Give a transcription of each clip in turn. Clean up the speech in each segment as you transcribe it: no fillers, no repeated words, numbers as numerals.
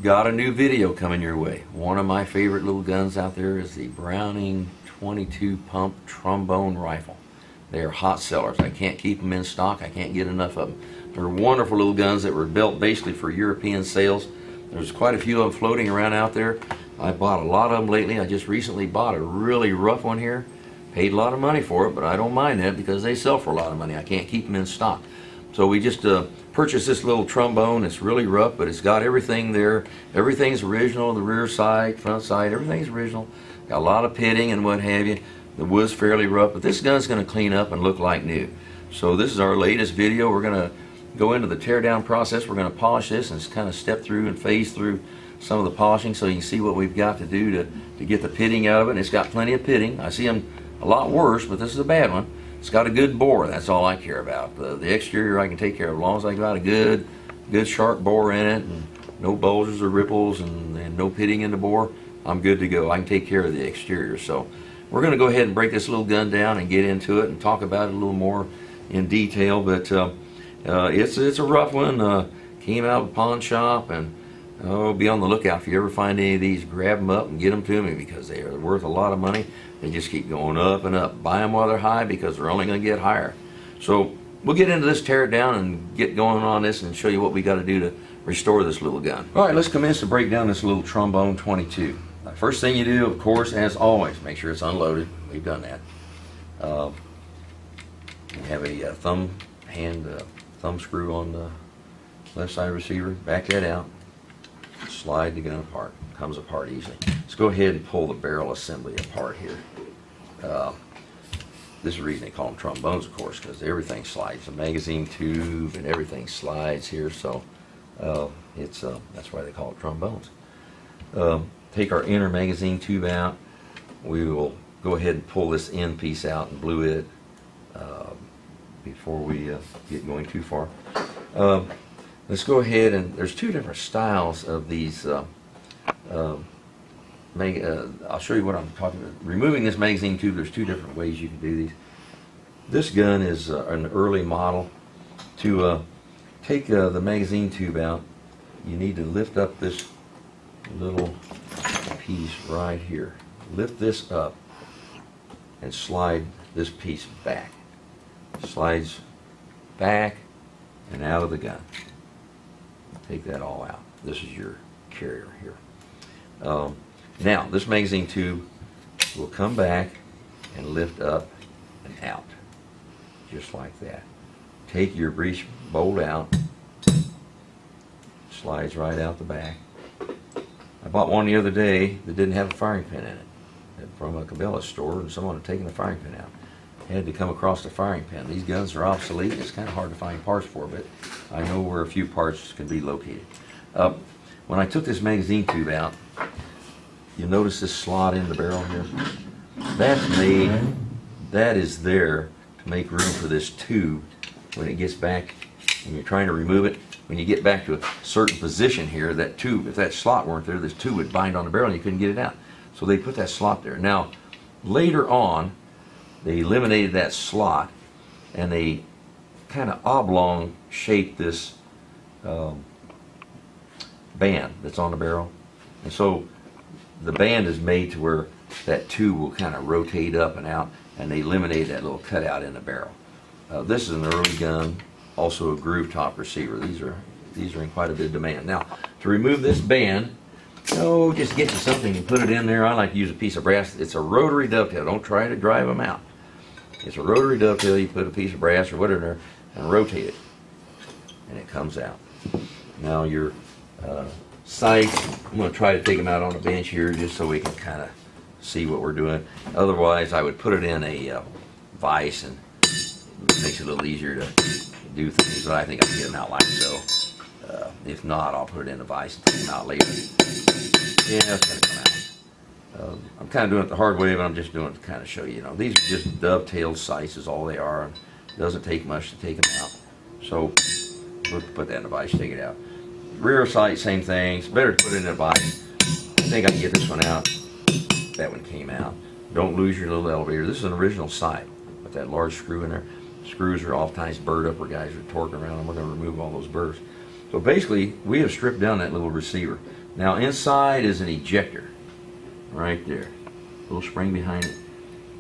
Got a new video coming your way. One of my favorite little guns out there is the Browning 22 pump trombone rifle. They are hot sellers. I can't keep them in stock. I can't get enough of them. They're wonderful little guns that were built basically for European sales. There's quite a few of them floating around out there. I bought a lot of them lately. I just recently bought a really rough one here. Paid a lot of money for it, but I don't mind that because they sell for a lot of money. I can't keep them in stock. So we just purchased this little trombone. It's really rough, but it's got everything there. Everything's original, the rear side, front side, everything's original. Got a lot of pitting and what have you. The wood's fairly rough, but this gun's going to clean up and look like new. So this is our latest video. We're going to go into the teardown process. We're going to polish this and kind of step through and phase through some of the polishing so you can see what we've got to do to get the pitting out of it. And it's got plenty of pitting. I see them a lot worse, but this is a bad one. It's got a good bore. That's all I care about. The exterior I can take care of as long as I got a good sharp bore in it and no bulges or ripples and no pitting in the bore. I'm good to go. I can take care of the exterior. So we're going to go ahead and break this little gun down and get into it and talk about it a little more in detail. But it's a rough one. Came out of a pawn shop, and be on the lookout. If you ever find any of these, grab them up and get them to me because they are worth a lot of money. They just keep going up and up. Buy them while they're high because they're only going to get higher. So we'll get into this tear down and get going on this and show you what we got to do to restore this little gun. All right, let's commence to break down this little trombone 22. First thing you do, of course, as always, make sure it's unloaded. We've done that. You have a thumb screw on the left side receiver. Back that out. Slide the gun apart. Comes apart easily. Let's go ahead and pull the barrel assembly apart here. This is the reason they call them trombones, of course, because everything slides. The magazine tube and everything slides here, so that's why they call it trombones. Take our inner magazine tube out. We will go ahead and pull this end piece out and glue it before we get going too far. Let's go ahead and there's two different styles of these. I'll show you what I'm talking about. Removing this magazine tube, there's two different ways you can do these. This gun is an early model. To take the magazine tube out, you need to lift up this little piece right here. Lift this up and slide this piece back. Slides back and out of the gun. Take that all out. This is your carrier here. Now this magazine tube will come back and lift up and out just like that. Take your breech bolt out. Slides right out the back. I bought one the other day that didn't have a firing pin in it from a Cabela store, and someone had taken the firing pin out. Had to come across the firing pin. These guns are obsolete. It's kind of hard to find parts for, but I know where a few parts can be located. When I took this magazine tube out, you notice this slot in the barrel here? That's made, that is there to make room for this tube when it gets back, when you're trying to remove it. When you get back to a certain position here, that tube, if that slot weren't there, this tube would bind on the barrel and you couldn't get it out. So they put that slot there. Now, later on, they eliminated that slot and they kind of oblong shaped this band that's on the barrel. And so the band is made to where that tube will kind of rotate up and out, and they eliminated that little cutout in the barrel. This is an early gun, also a groove top receiver. These are in quite a bit of demand. Now, to remove this band, just get you something and put it in there. I like to use a piece of brass. It's a rotary dovetail. Don't try to drive them out. It's a rotary dovetail. You put a piece of brass or whatever in there and rotate it, and it comes out. Now your sights, I'm going to try to take them out on the bench here just so we can kind of see what we're doing. Otherwise, I would put it in a vise, and it makes it a little easier to do things, but I think I can get them out like so. If not, I'll put it in a vise and take them out later. Yeah, it's going to come out. I'm kind of doing it the hard way, but I'm just doing it to kind of show you. These are just dovetailed sights is all they are. And it doesn't take much to take them out. So we'll put that in a vise, take it out. Rear sight, same thing. It's better to put it in a vise. I think I can get this one out. That one came out. Don't lose your little elevator. This is an original sight with that large screw in there. Screws are oftentimes burred up where guys are torquing around, and we're going to remove all those burrs. So basically, we have stripped down that little receiver. Now inside is an ejector, right there. Little spring behind it.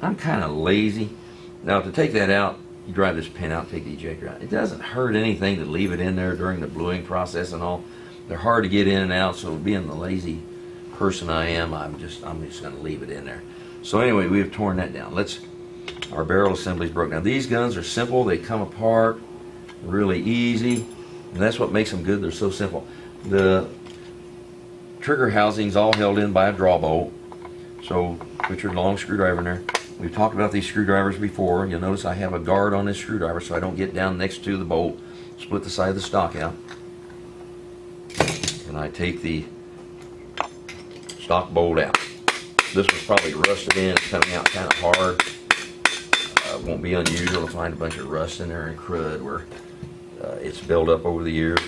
I'm kind of lazy. Now to take that out, you drive this pin out, take the ejector out. It doesn't hurt anything to leave it in there during the bluing process and all. They're hard to get in and out, so being the lazy person I am, I'm just going to leave it in there. So anyway, we have torn that down. Our barrel assembly is broken. Now these guns are simple. They come apart really easy, and that's what makes them good. They're so simple. The trigger housing's all held in by a draw bolt. So put your long screwdriver in there. We've talked about these screwdrivers before. You'll notice I have a guard on this screwdriver so I don't get down next to the bolt. Split the side of the stock out. And I take the stock bolt out. This was probably rusted in. It's coming out kind of hard. It won't be unusual to find a bunch of rust in there and crud where it's built up over the years.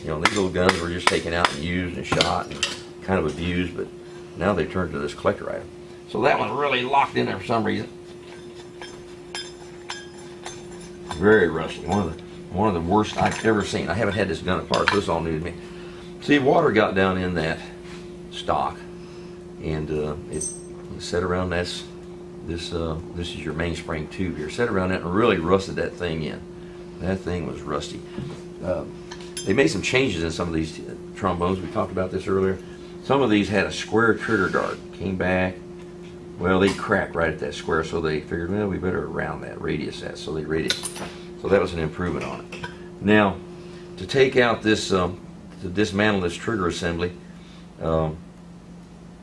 You know, these little guns were just taken out and used and shot and kind of abused, but now they turned to this collector item. So that one's really locked in there for some reason. Very rusty. One of the worst I've ever seen. I haven't had this gun apart, so this is all new to me. See, water got down in that stock, and it set around this is your mainspring tube here. Set around that and really rusted that thing in. That thing was rusty. They made some changes in some of these trombones. We talked about this earlier. Some of these had a square trigger guard. Came back. Well, they cracked right at that square, so they figured, well, we better round that, radius that. So they radiused. So that was an improvement on it. Now, to take out this, to dismantle this trigger assembly, I'm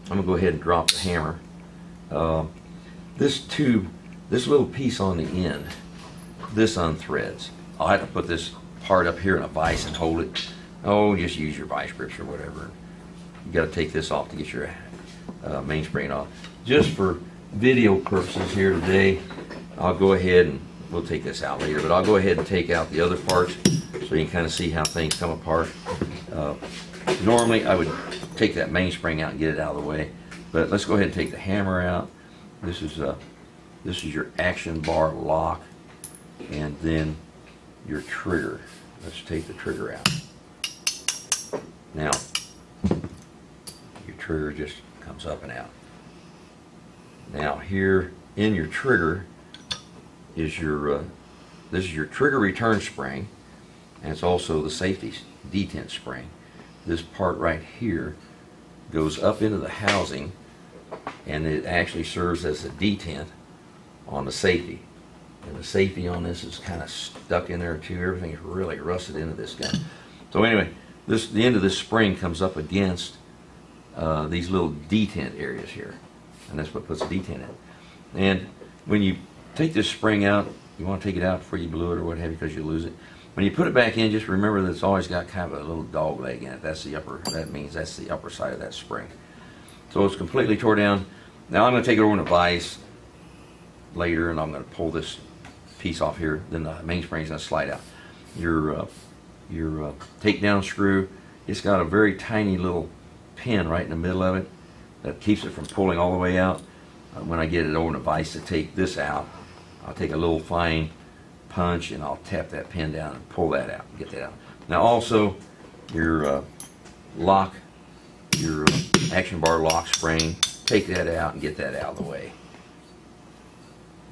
going to go ahead and drop the hammer. This tube, this little piece on the end, this unthreads. I'll have to put this part up here in a vise and hold it. Oh, just use your vice grips or whatever. You got to take this off to get your mainspring off. Just for video purposes here today, I'll go ahead and we'll take this out later, but I'll go ahead and take out the other parts so you can kind of see how things come apart. Normally I would take that mainspring out and get it out of the way, but let's go ahead and take the hammer out. This is your action bar lock, and then your trigger. Let's take the trigger out. Now your trigger just comes up and out. Now here in your trigger is your this is your trigger return spring, and it's also the safety detent spring. This part right here goes up into the housing, and it actually serves as a detent on the safety. And the safety on this is kind of stuck in there too. Everything is really rusted into this gun. So anyway, the end of this spring comes up against these little detent areas here, and that's what puts the detent in. And when you take this spring out, you want to take it out before you blew it or what have you, because you lose it. When you put it back in, just remember that it's always got kind of a little dog leg in it. That's the upper. That means that's the upper side of that spring. So it's completely tore down. Now I'm going to take it over in a vise later, and I'm going to pull this piece off here. Then the mainspring is going to slide out. Your takedown screw, it's got a very tiny little pin right in the middle of it that keeps it from pulling all the way out. When I get it over in a vise to take this out, I'll take a little fine punch and I'll tap that pin down and pull that out, get that out. Now also your lock, your action bar lock spring, take that out and get that out of the way.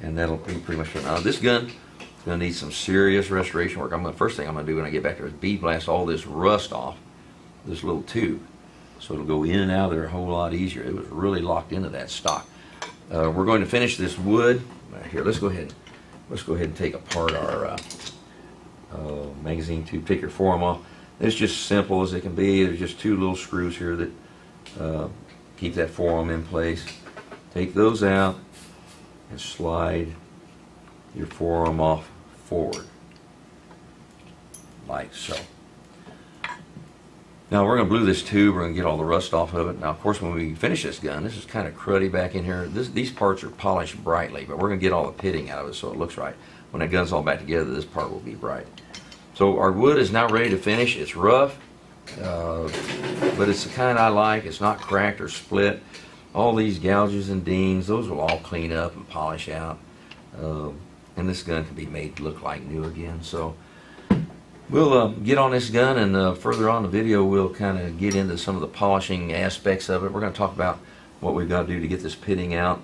And that'll be pretty much it. Now this gun is going to need some serious restoration work. First thing I'm going to do when I get back there is bead blast all this rust off this little tube, so it'll go in and out of there a whole lot easier. It was really locked into that stock. We're going to finish this wood. Here, let's go ahead and take apart our magazine tube. Take your forearm off. It's just simple as it can be. There's just two little screws here that keep that forearm in place. Take those out and slide your forearm off forward, like so. Now we're going to blue this tube. We're going to get all the rust off of it. Now, of course, when we finish this gun, this is kind of cruddy back in here. These parts are polished brightly, but we're going to get all the pitting out of it so it looks right. When the gun's all back together, this part will be bright. So our wood is now ready to finish. It's rough, but it's the kind I like. It's not cracked or split. All these gouges and dings, those will all clean up and polish out. And this gun can be made to look like new again. So We'll get on this gun, and further on the video we'll kind of get into some of the polishing aspects of it. We're going to talk about what we've got to do to get this pitting out.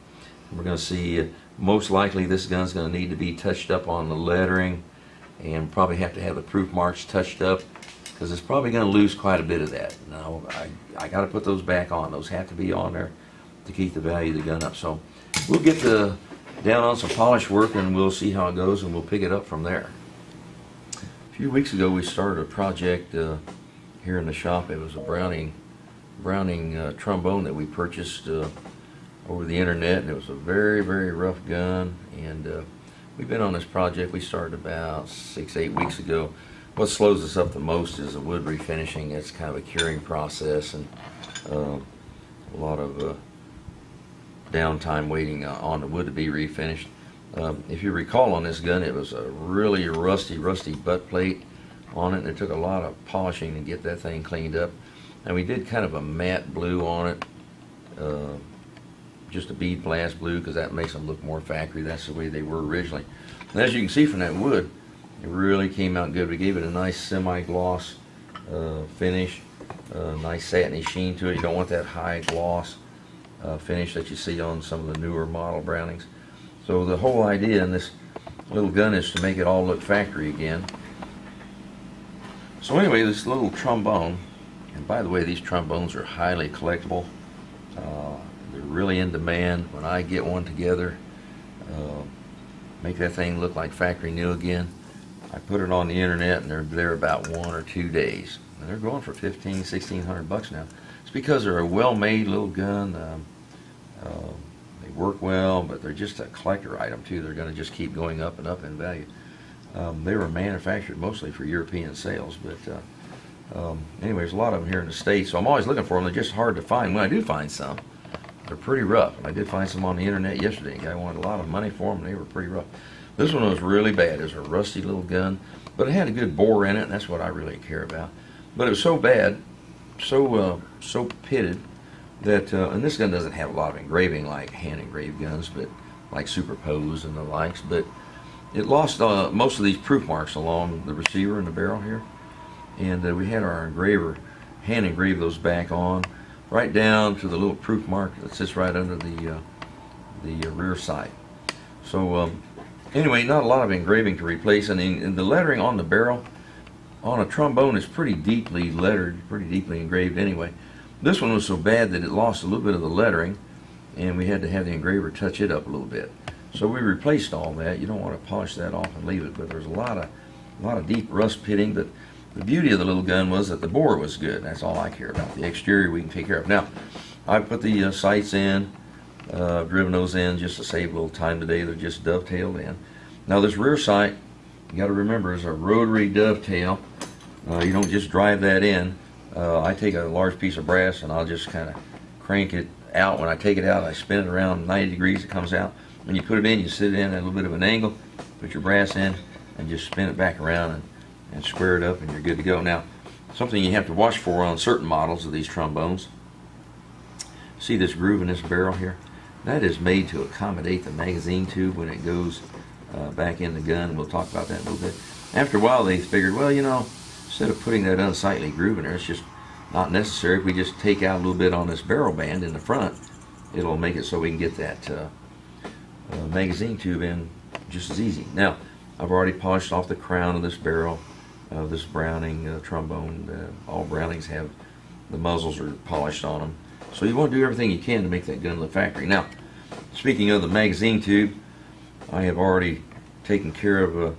We're going to see most likely this gun's going to need to be touched up on the lettering, and probably have to have the proof marks touched up, because it's probably going to lose quite a bit of that. Now I got to put those back on. Those have to be on there to keep the value of the gun up. So we'll get down on some polish work, and we'll see how it goes, and we'll pick it up from there. A few weeks ago we started a project here in the shop. It was a Browning trombone that we purchased over the internet, and it was a very, very rough gun, and we've been on this project. We started about 6-8 weeks ago. What slows us up the most is the wood refinishing. It's kind of a curing process, and a lot of downtime waiting on the wood to be refinished. If you recall, on this gun, it was a really rusty butt plate on it, and it took a lot of polishing to get that thing cleaned up. And we did kind of a matte blue on it, just a bead blast blue, because that makes them look more factory. That's the way they were originally. And as you can see from that wood, it really came out good. We gave it a nice semi-gloss finish, nice satiny sheen to it. You don't want that high gloss finish that you see on some of the newer model Brownings. So the whole idea in this little gun is to make it all look factory again. So anyway, this little trombone, and by the way, these trombones are highly collectible. They're really in demand. When I get one together, make that thing look like factory new again, I put it on the internet, and they're there about 1 or 2 days. And they're going for $1,500–1,600 now. It's because they're a well-made little gun. They work well, but they're just a collector item too. They're going to just keep going up and up in value. They were manufactured mostly for European sales, but anyway, there's a lot of them here in the States, so I'm always looking for them. They're just hard to find. When I do find some, they're pretty rough. I did find some on the internet yesterday. A guy wanted a lot of money for them, and they were pretty rough. This one was really bad. It was a rusty little gun, but it had a good bore in it, and that's what I really care about. But it was so bad, so pitted, that, and this gun doesn't have a lot of engraving like hand-engraved guns, but like Superpose and the likes, but it lost most of these proof marks along the receiver and the barrel here, and we had our engraver hand engrave those back on, right down to the little proof mark that sits right under the rear sight. So anyway, not a lot of engraving to replace, and the lettering on the barrel on a trombone is pretty deeply lettered, pretty deeply engraved anyway. This one was so bad that it lost a little bit of the lettering, and we had to have the engraver touch it up a little bit. So we replaced all that. You don't want to polish that off and leave it, but there's a lot of deep rust pitting. But the beauty of the little gun was that the bore was good. That's all I care about. The exterior we can take care of. Now, I put the sights in, driven those in just to save a little time today. They're just dovetailed in. Now this rear sight, you got to remember, is a rotary dovetail. You don't just drive that in. I take a large piece of brass, and I'll just kind of crank it out. When I take it out, I spin it around 90 degrees. It comes out. When you put it in, you sit it in at a little bit of an angle, put your brass in, and just spin it back around and square it up, and you're good to go. Now, something you have to watch for on certain models of these trombones. See this groove in this barrel here? That is made to accommodate the magazine tube when it goes back in the gun. We'll talk about that in a little bit. After a while, they figured, well, you know, instead of putting that unsightly groove in there, it's just not necessary. If we just take out a little bit on this barrel band in the front, it'll make it so we can get that magazine tube in just as easy. Now, I've already polished off the crown of this barrel, this Browning trombone. All Brownings have the muzzles are polished on them. So you want to do everything you can to make that gun look factory. Now, speaking of the magazine tube, I have already taken care of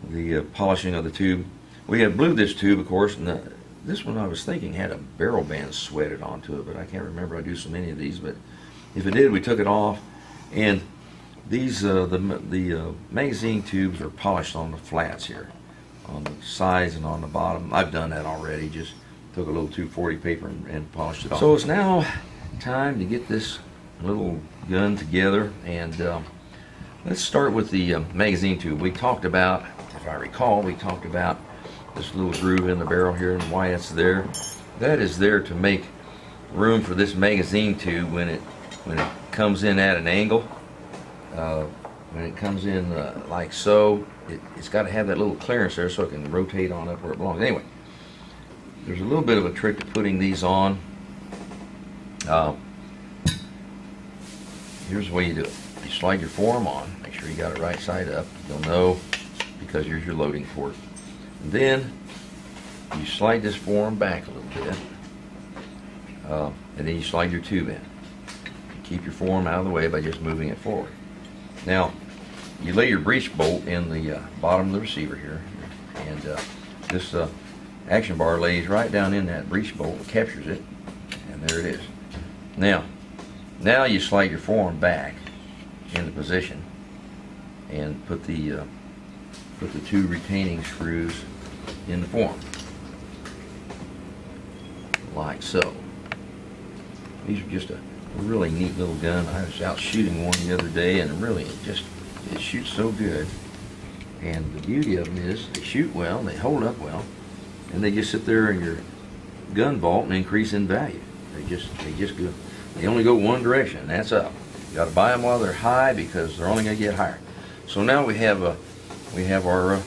the polishing of the tube. We have blued this tube, of course, and this one I was thinking had a barrel band sweated onto it, but I can't remember. I do so many of these, but if it did, we took it off. And these the magazine tubes are polished on the flats here, on the sides and on the bottom. I've done that already. Just took a little 240 paper and polished it off. So it's now time to get this little gun together, and let's start with the magazine tube. We talked about, if I recall, we talked about this little groove in the barrel here and why it's there. That is there to make room for this magazine tube when it comes in at an angle. when it comes in like so, it's got to have that little clearance there so it can rotate on up where it belongs. Anyway, there's a little bit of a trick to putting these on. Here's the way you do it. You slide your form on, make sure you got it right side up. You'll know because here's your loading port. And then you slide this form back a little bit, and then you slide your tube in. Keep your form out of the way by just moving it forward. Now, you lay your breech bolt in the bottom of the receiver here, and this action bar lays right down in that breech bolt and captures it, and there it is. Now you slide your form back into position and put the two retaining screws in the form, like so. These are just a really neat little gun. I was out shooting one the other day, and really it shoots so good. And the beauty of them is they shoot well, they hold up well, and they just sit there in your gun vault and increase in value. They just go. They only go one direction, and that's up. You got to buy them while they're high because they're only going to get higher. So now we have our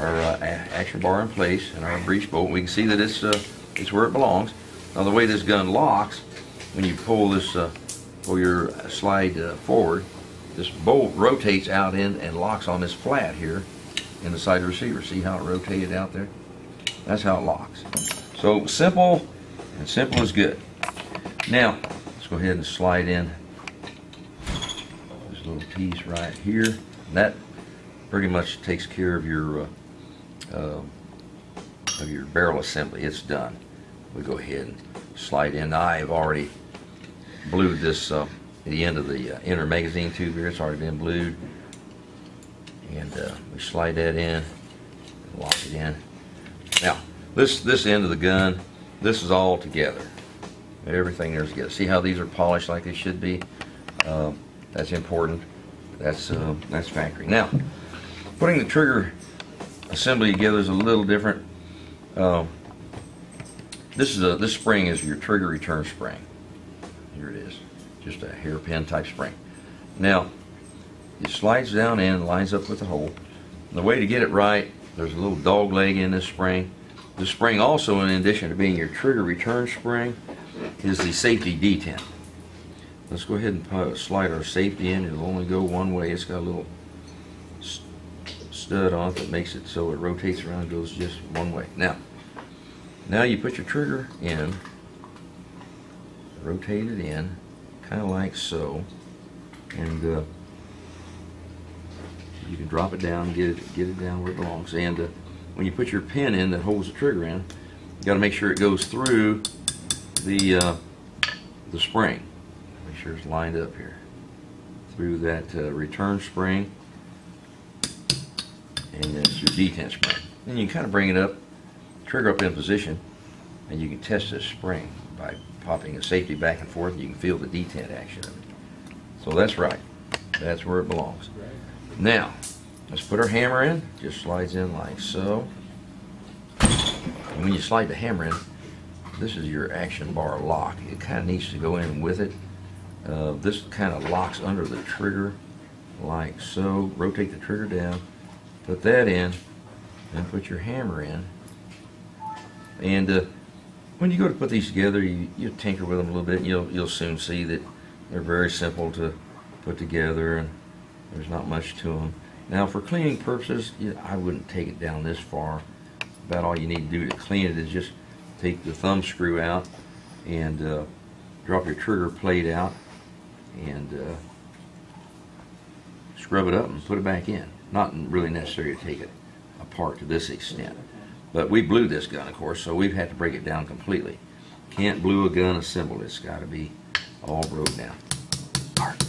action bar in place and our breech bolt. We can see that it's where it belongs. Now the way this gun locks, when you pull this pull your slide forward, this bolt rotates out in and locks on this flat here in the side of the receiver. See how it rotated out there? That's how it locks. So simple, and simple is good. Now let's go ahead and slide in this little piece right here. And that pretty much takes care of your barrel assembly. It's done. We go ahead and slide in. I've already blued this the end of the inner magazine tube here. It's already been blued, and we slide that in and lock it in. Now this end of the gun, this is all together. Everything there's together. See how these are polished like they should be? That's important. That's factory. Now, putting the trigger assembly together is a little different. This spring is your trigger return spring. Here it is, just a hairpin type spring. Now, it slides down in and lines up with the hole. And the way to get it right, there's a little dog leg in this spring. The spring also, in addition to being your trigger return spring, is the safety detent. Let's go ahead and slide our safety in. It'll only go one way. It's got a little stud on it that makes it so it rotates around and goes just one way. Now you put your trigger in, rotate it in, kind of like so, and you can drop it down, get it down where it belongs. And when you put your pin in that holds the trigger in, you got to make sure it goes through the spring. Make sure it's lined up here through that return spring, and that's your detent spring. Then you can kind of bring it up, trigger up in position, and you can test this spring by popping a safety back and forth. You can feel the detent action of it. So that's right. That's where it belongs. Now, let's put our hammer in. Just slides in like so. And when you slide the hammer in, this is your action bar lock. It kind of needs to go in with it. This kind of locks under the trigger like so. Rotate the trigger down, put that in, and put your hammer in. And when you go to put these together, you tinker with them a little bit, and you'll soon see that they're very simple to put together, and there's not much to them. Now, for cleaning purposes, I wouldn't take it down this far. About all you need to do to clean it is just take the thumb screw out and drop your trigger plate out and scrub it up and put it back in. Not really necessary to take it apart to this extent. But we blew this gun, of course, so we've had to break it down completely. Can't blue a gun assembled. It's got to be all broke down. All right.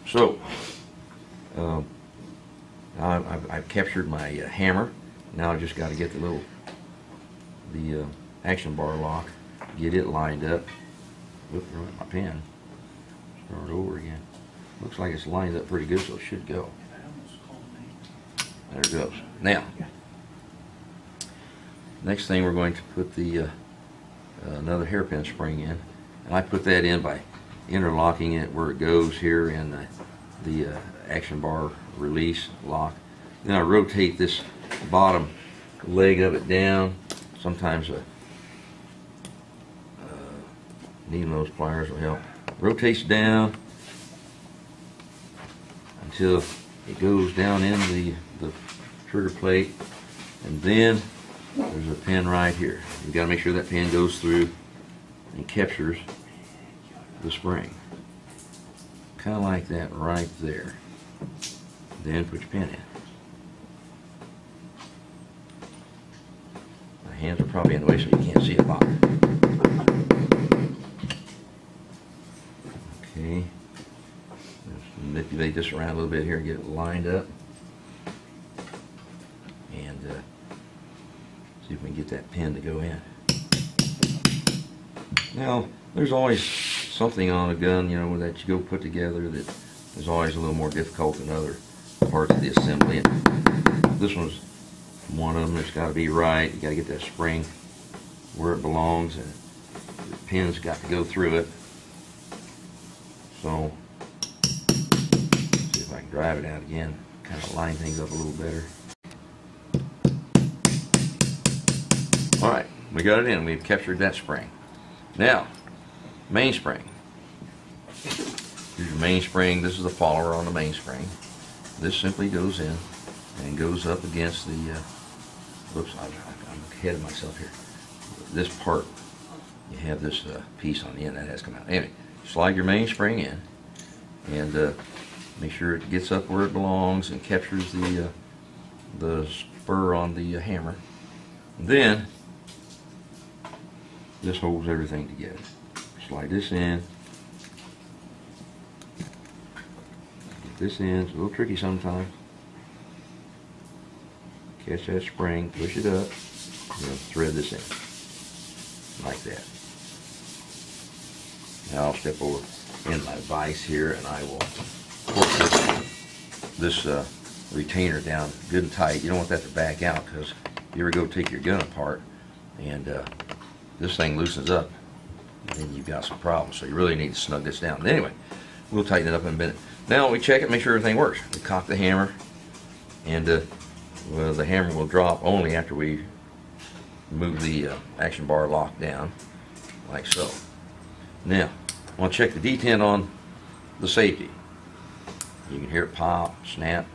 So, I've captured my hammer. Now I just got to get the action bar lock, get it lined up. Whoop, my pen. Start over again. Looks like it's lined up pretty good, so it should go. There it goes. Now, next thing we're going to put the another hairpin spring in, and I put that in by interlocking it where it goes here in the action bar release lock. Then I rotate this bottom leg of it down. Sometimes a needle nose pliers will help. Rotates down until it goes down in the trigger plate, and then there's a pin right here. You got to make sure that pin goes through and captures the spring, kind of like that right there. Then put your pin in. My hands are probably in the way so you can't see a lot. Okay, let's manipulate this around a little bit here, get it lined up, and see if we can get that pin to go in. Now, there's always something on a gun, you know, that you go put together that is always a little more difficult than other parts of the assembly. And this one's one of them that's got to be right. You got to get that spring where it belongs, and the pin's got to go through it. So, see if I can drive it out again, kind of line things up a little better. Alright, we got it in. We've captured that spring. Now, mainspring. Here's your mainspring. This is the follower on the mainspring. This simply goes in and goes up against the, whoops, I'm ahead of myself here. This part, you have this piece on the end that has come out. Anyway, slide your mainspring in and make sure it gets up where it belongs and captures the spur on the hammer. And then, this holds everything together. Slide this in. Get this in. It's a little tricky sometimes. Catch that spring, push it up, and then thread this in. Like that. Now I'll step over in my vise here and I will put this retainer down good and tight. You don't want that to back out, because if you ever go take your gun apart and this thing loosens up, and then you've got some problems. So you really need to snug this down. But anyway, we'll tighten it up in a minute. Now we check it, make sure everything works. We cock the hammer, and well, the hammer will drop only after we move the action bar lock down, like so. Now, I want to check the detent on the safety. You can hear it pop, snap.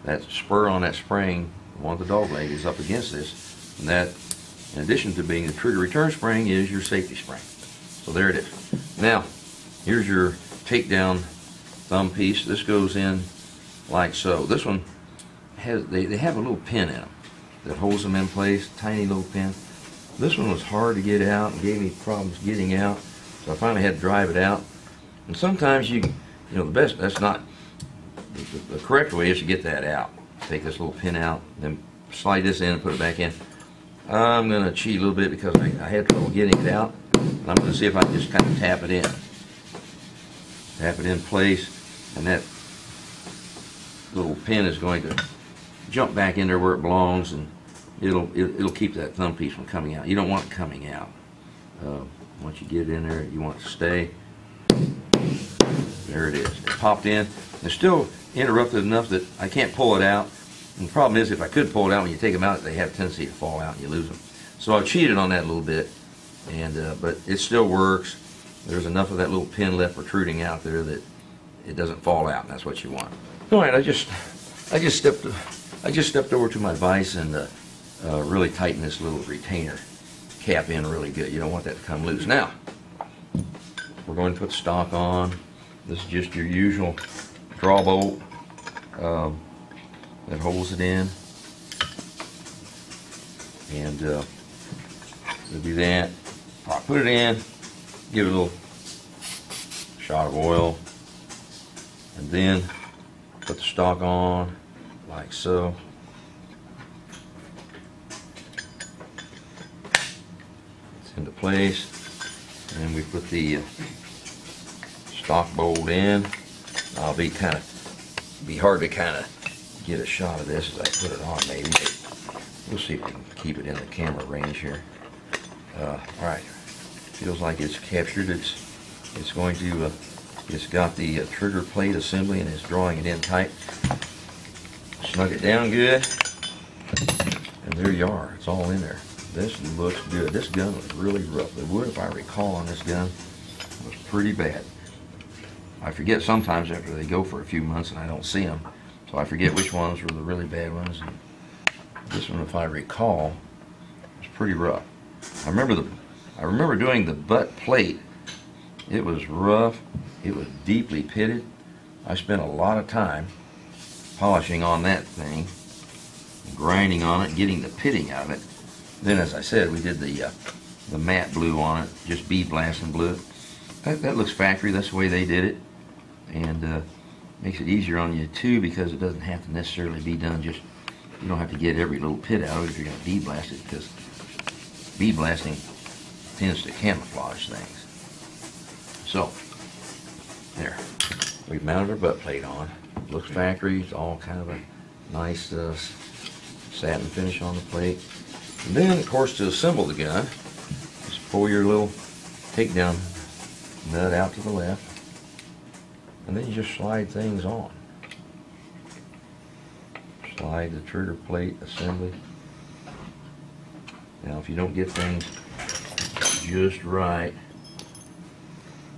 That spur on that spring, one of the dog leg, is up against this, and that, in addition to being the trigger return spring, is your safety spring. So there it is. Now, here's your takedown thumb piece. This goes in like so. This one has, they have a little pin in them that holds them in place, tiny little pin. This one was hard to get out and gave me problems getting out, so I finally had to drive it out. And sometimes you know, the best, that's not, the correct way is to get that out. Take this little pin out, then slide this in and put it back in. I'm going to cheat a little bit because I had trouble getting it out. And I'm going to see if I can just kind of tap it in. Tap it in place, and that little pin is going to jump back in there where it belongs, and it'll keep that thumb piece from coming out. You don't want it coming out. Once you get it in there, you want it to stay. There it is. It popped in. It's still interrupted enough that I can't pull it out. And the problem is, if I could pull it out, when you take them out, they have a tendency to fall out and you lose them. So I cheated on that a little bit, and but it still works. There's enough of that little pin left protruding out there that it doesn't fall out, and that's what you want. All right, I just stepped over to my vise and really tightened this little retainer cap in really good. You don't want that to come loose. Now, we're going to put the stock on. This is just your usual draw bolt that holds it in, and we'll do that. I'll put it in, give it a little shot of oil, and then put the stock on like so. It's into place, and we put the stock bolt in. I'll be hard to kind of get a shot of this as I put it on, maybe. We'll see if we can keep it in the camera range here. All right, feels like it's captured. It's going to It's got the trigger plate assembly and it's drawing it in tight. Snug it down good, and there you are. It's all in there. This looks good. This gun was really rough. The wood, if I recall, on this gun was pretty bad. I forget sometimes after they go for a few months and I don't see them, so I forget which ones were the really bad ones. And this one, if I recall, was pretty rough. I remember doing the butt plate. It was rough. It was deeply pitted. I spent a lot of time polishing on that thing, grinding on it, getting the pitting out of it. Then, as I said, we did the matte blue on it, just bead blasting blue. That looks factory. That's the way they did it, and makes it easier on you too, because it doesn't have to necessarily be done. You don't have to get every little pit out of it if you're going to bead blast it, because bead blasting tends to camouflage things. So there, we've mounted our butt plate on. Looks factory. It's all kind of a nice satin finish on the plate. And then, of course, to assemble the gun, just pull your little takedown nut out to the left, and then you just slide things on. Slide the trigger plate assembly. Now, if you don't get things just right,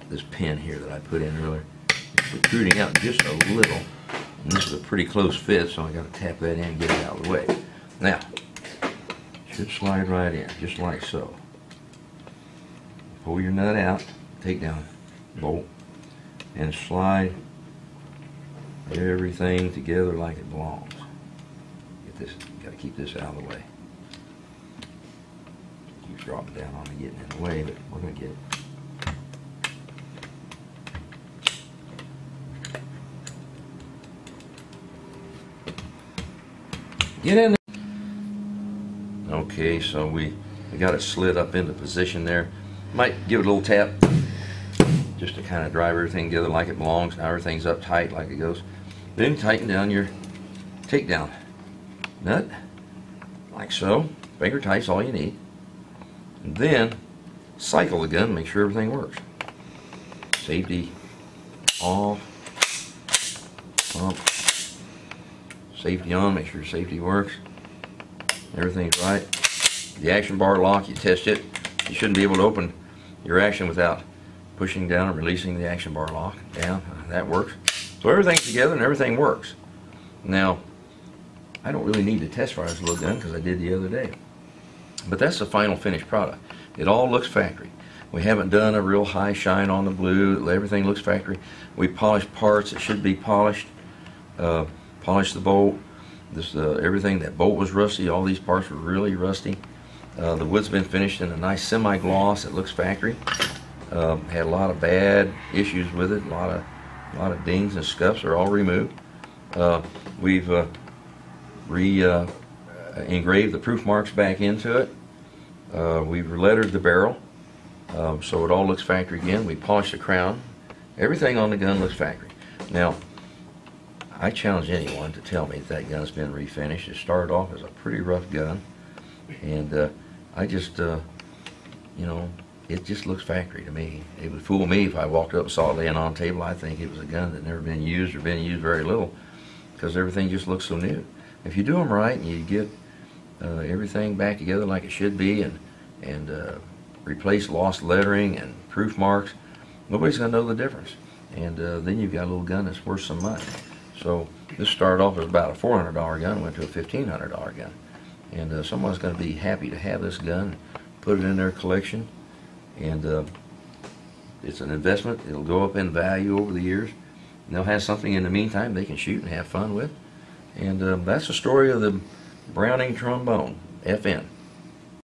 this pin here that I put in earlier, it's protruding out just a little, and this is a pretty close fit, so I got to tap that in and get it out of the way. Now, should slide right in, just like so. Pull your nut out, take down bolt, and slide everything together like it belongs. Get this, got to keep this out of the way. Keeps dropping down on me, getting in the way, but we're going to get it. Get in there. Okay, so we got it slid up into position there. Might give it a little tap just to kind of drive everything together like it belongs. Now everything's up tight like it goes. Then tighten down your takedown nut like so. Finger tight's all you need. And then cycle the gun, make sure everything works. Safety off, pump. Safety on, make sure safety works. Everything's right. The action bar lock, you test it. You shouldn't be able to open your action without pushing down and releasing the action bar lock. Down, that works. So everything's together and everything works. Now, I don't really need to test fire this little gun because I did the other day. But that's the final finished product. It all looks factory. We haven't done a real high shine on the blue. Everything looks factory. We polished parts that should be polished. Polished the bolt. This everything, that bolt was rusty. All these parts were really rusty. The wood's been finished in a nice semi-gloss. It looks factory. Had a lot of bad issues with it. A lot of dings and scuffs are all removed. We've engraved the proof marks back into it. We've lettered the barrel, so it all looks factory again. We polished the crown. Everything on the gun looks factory. Now, I challenge anyone to tell me that gun's been refinished. It started off as a pretty rough gun, and I just, you know, it just looks factory to me. It would fool me if I walked up and saw it laying on the table. I think it was a gun that never been used or been used very little, because everything just looks so new. If you do them right and you get everything back together like it should be, and replace lost lettering and proof marks, nobody's going to know the difference. And then you've got a little gun that's worth some money. So this started off as about a $400 gun, went to a $1,500 gun. And someone's going to be happy to have this gun, put it in their collection, and it's an investment. It'll go up in value over the years. And they'll have something in the meantime they can shoot and have fun with. And that's the story of the Browning Trombone, FN.